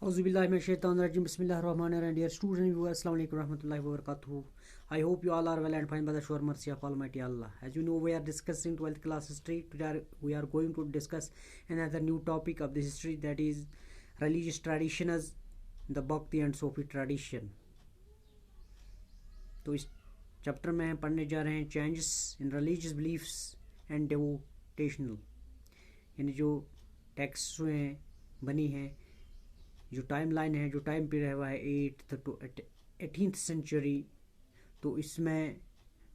Auzubillahiminash-shaytanir-rajim. Bismillahir-rahmanir-rahim. Dear students and viewers, Assalamu alaikum warahmatullahi wabarakatuh. I hope you all are well and fine by the sure mercy of Almighty Allah. As you know, we are discussing 12th class history. Today we are going to discuss another new topic of the history, that is religious tradition as the Bhakti and Sufi tradition. تو اس chapter میں ہم پڑھنے جا رہے ہیں changes in religious beliefs and devotional, یعنی جو text ہیں بنی ہیں، جو ٹائم لائن ہے، جو ٹائم پیریڈ ہوا ہے 8th to 18th سینچری. تو اس میں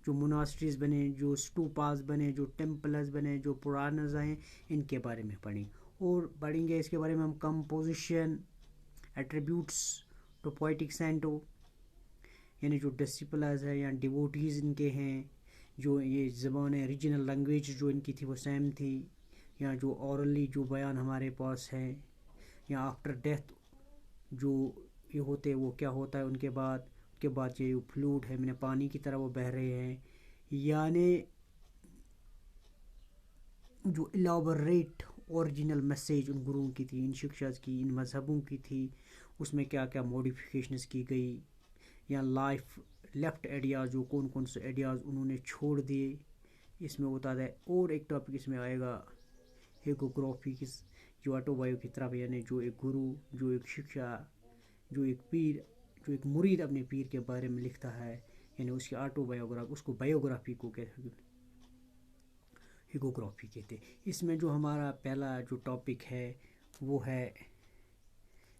جو مناسٹریز بنے، جو اسٹوپاز بنے، جو ٹیمپلز بنے، جو پرانز ہیں، ان کے بارے میں پڑھیں اور پڑھیں گے اس کے بارے میں ہم composition, attributes to poetic cento, یعنی جو ڈسپلز ہے یا ڈیووٹیز ان کے ہیں، جو یہ زبان ہے، ریجنل لینگویج جو ان کی تھی وہ سیم تھی، یا جو اورلی جو بیان ہمارے پاس ہے، یا آفٹر ڈیتھ جو یہ ہوتے وہ کیا ہوتا ہے ان کے بعد یہ فلوڈ ہے، میں نے پانی کی طرح وہ بہہ رہے ہیں، یعنی جو الیبوریٹ اوریجنل میسیج ان گروؤں کی تھی، ان شکشاز کی، ان مذہبوں کی تھی، اس میں کیا کیا موڈیفیکیشنز کی گئی، یا لائف لیفٹ ایڈیاز، جو کون کون سے ایڈیاز انہوں نے چھوڑ دیے، اس میں ہوتا ہے. اور ایک ٹاپک اس میں آئے گا ہیگوگرافی کی، جو آٹو بایو کی طرف، یعنی جو ایک گرو، جو ایک شکشا، جو ایک پیر، جو ایک مرید اپنے پیر کے بارے میں لکھتا ہے، یعنی اس کی آٹو بایوگرافی، اس کو بایوگرافی کو کہتے ہیں، ہیگوگرافی کہتے ہیں. اس میں جو ہمارا پہلا جو ٹاپک ہے وہ ہے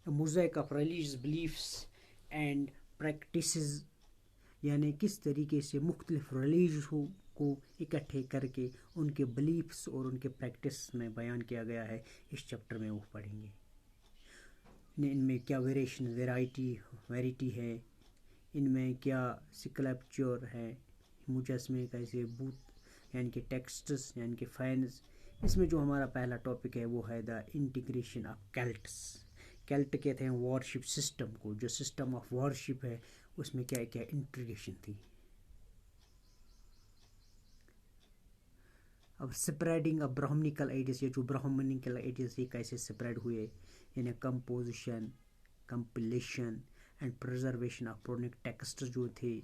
mosaic of religious beliefs and practices, یعنی کس طریقے سے مختلف ریلیجیس کو اکٹھے کر کے ان کے بلیفس اور ان کے پریکٹس میں بیان کیا گیا ہے. اس چیپٹر میں وہ پڑھیں گے ان میں کیا ویرائٹی ہے، ان میں کیا سکلپچر ہے، مجسمے کیسے، بت یعنی کہ ٹیکسٹس یعنی کہ فینز. اس میں جو ہمارا پہلا ٹاپک ہے وہ ہے دا انٹیگریشن آف کیلٹس. کیلٹ کہتے ہیں وارشپ سسٹم کو، جو سسٹم آف وارشپ ہے اس میں کیا کیا انٹیگریشن تھی. اب اسپریڈنگ آف برہمنیکل آئیڈیاز، یہ جو برہمنیکل آئیڈیاز یہ کیسے اسپریڈ ہوئے، یعنی composition, compilation and preservation of Puranic text جو تھے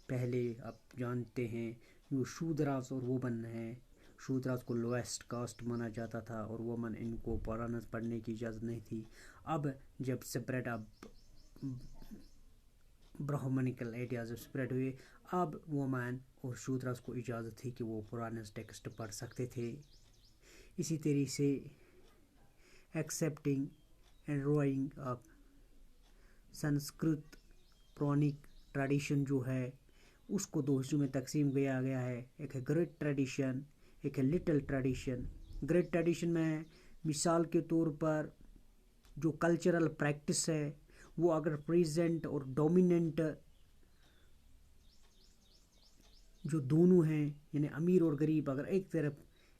پہلے. آپ جانتے ہیں جو شودراز اور وومن ہیں، شودراز کو لویسٹ کاسٹ مانا جاتا تھا اور وومن ان کو پرانس پڑھنے کی اجازت نہیں تھی. اب جب اسپریڈ آف برہمنیکل آئیڈیاز اسپریڈ ہوئے، اب وومن اور شودراز کو اجازت تھی کہ وہ پرانس ٹیکسٹ پڑھ سکتے تھے. اسی طریقے سے accepting and reworking of Sanskrit Puranic tradition جو ہے اس کو دو حصوں میں تقسیم کیا گیا ہے. ایک ہے گریٹ ٹریڈیشن، ایک ہے لٹل ٹریڈیشن. گریٹ ٹریڈیشن میں مثال کے طور پر جو کلچرل پریکٹس ہے وہ اگر پریزنٹ اور ڈومیننٹ جو دونوں ہیں، یعنی امیر اور غریب، اگر ایک طرف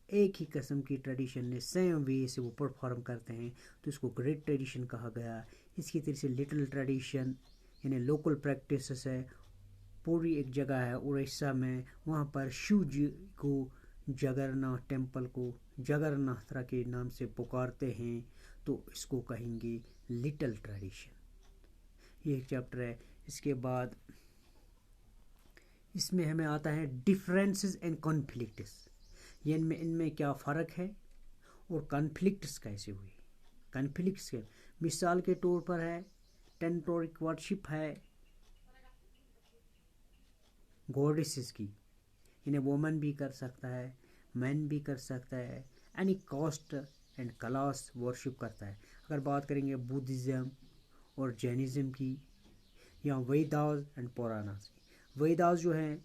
ایک ہی قسم کی ٹریڈیشن نے سیم وے سے وہ پرفارم کرتے ہیں تو اس کو گریٹ ٹریڈیشن کہا گیا. اس کی طرح سے لٹل ٹریڈیشن یعنی لوکل پریکٹسز ہے. پوری ایک جگہ ہے اڑیسہ میں، وہاں پر شیو جی کو جگرناتھ ٹیمپل کو جگرناتھ کے نام سے پکارتے ہیں، تو اس کو کہیں گے لٹل ٹریڈیشن. یہ ایک چیپٹر ہے. اس کے بعد اس میں ہمیں آتا ہے ڈفرینسز اینڈ کانفلکٹس، یعنی ان میں کیا فرق ہے اور کانفلکٹس کیسے ہوئی. کانفلکٹس کے مثال کے طور پر ہے ٹینٹورک ورشپ ہے گوڈیسز کی، انہیں وومن بھی کر سکتا ہے، مین بھی کر سکتا ہے، any cost and class worship کرتا ہے. اگر بات کریں گے بدھزم اور جینزم کی، یا ویداز اینڈ پراناز. ویداز جو ہیں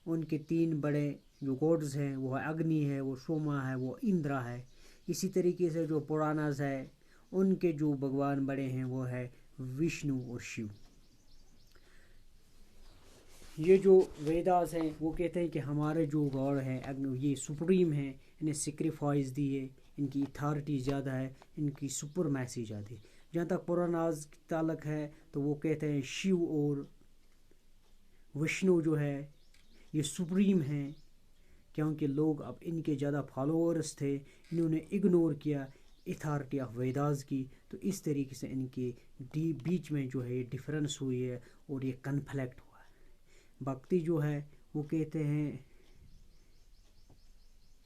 ان کے 3 بڑے جو گوڈز ہیں وہ ہے اگنی ہے، وہ سوما ہے، وہ اندرا ہے. اسی طریقے سے جو پراناز ہے ان کے جو بھگوان بڑے ہیں وہ ہے وشنو اور شیو. یہ جو ویداز ہیں وہ کہتے ہیں کہ ہمارے جو گاڈ ہیں یہ سپریم ہیں، انہیں سیکریفائز دیے، ان کی اتھارٹی زیادہ ہے، ان کی سپرمیسی زیادہ ہے. جہاں تک پراناز کی تعلق ہے تو وہ کہتے ہیں شیو اور وشنو جو ہے یہ سپریم ہیں، کیونکہ لوگ اب ان کے زیادہ فالوورز تھے، انہوں نے اگنور کیا اتھارٹی آف ویداز کی. تو اس طریقے سے ان کے بیچ میں جو ہے یہ ڈفرینس ہوئی ہے اور یہ کنفلکٹ ہوا ہے. بھکتی جو ہے وہ کہتے ہیں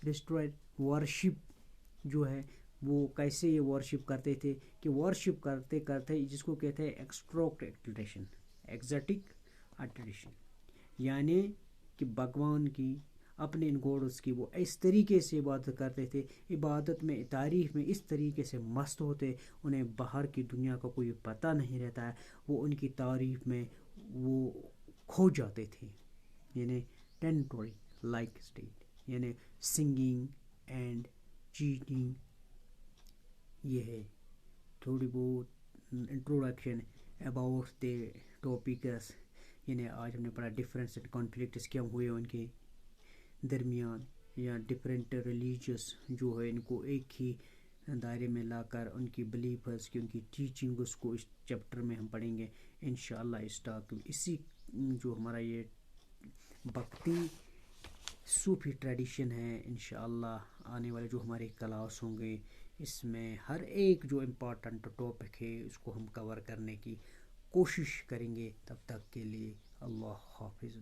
ریسٹورٹ ورشپ جو ہے وہ کیسے یہ ورشپ کرتے تھے کہ ورشپ کرتے کرتے جس کو کہتے ہیں ایگزیٹک اٹریشن، یعنی کہ بھگوان کی اپنے ان گوڈس کی وہ اس طریقے سے عبادت کرتے تھے، عبادت میں تعریف میں اس طریقے سے مست ہوتے انہیں باہر کی دنیا کا کوئی پتہ نہیں رہتا ہے، وہ ان کی تعریف میں وہ کھو جاتے تھے. یعنی ٹینٹوری لائک اسٹیٹ، یعنی سنگنگ اینڈ چیٹنگ. یہ ہے تھوڑی بہت انٹروڈکشن اباؤٹ دی ٹاپکس. یعنی آج ہم نے پڑھا ڈفرینس اینڈ کانفلکٹس کیا ہوئے ان کے درمیان، یا ڈفرینٹ ریلیجس جو ہے ان کو ایک ہی دائرے میں لا کر ان کی بلیفز کی ان کی ٹیچنگس کو اس چیپٹر میں ہم پڑھیں گے انشاءاللہ. اس ٹاک اسی جو ہمارا یہ بھکتی صوفی ٹریڈیشن ہے انشاءاللہ آنے والے جو ہمارے کلاس ہوں گے اس میں ہر ایک جو امپورٹنٹ ٹاپک ہے اس کو ہم کور کرنے کی کوشش کریں گے. تب تک کے لیے اللہ حافظ.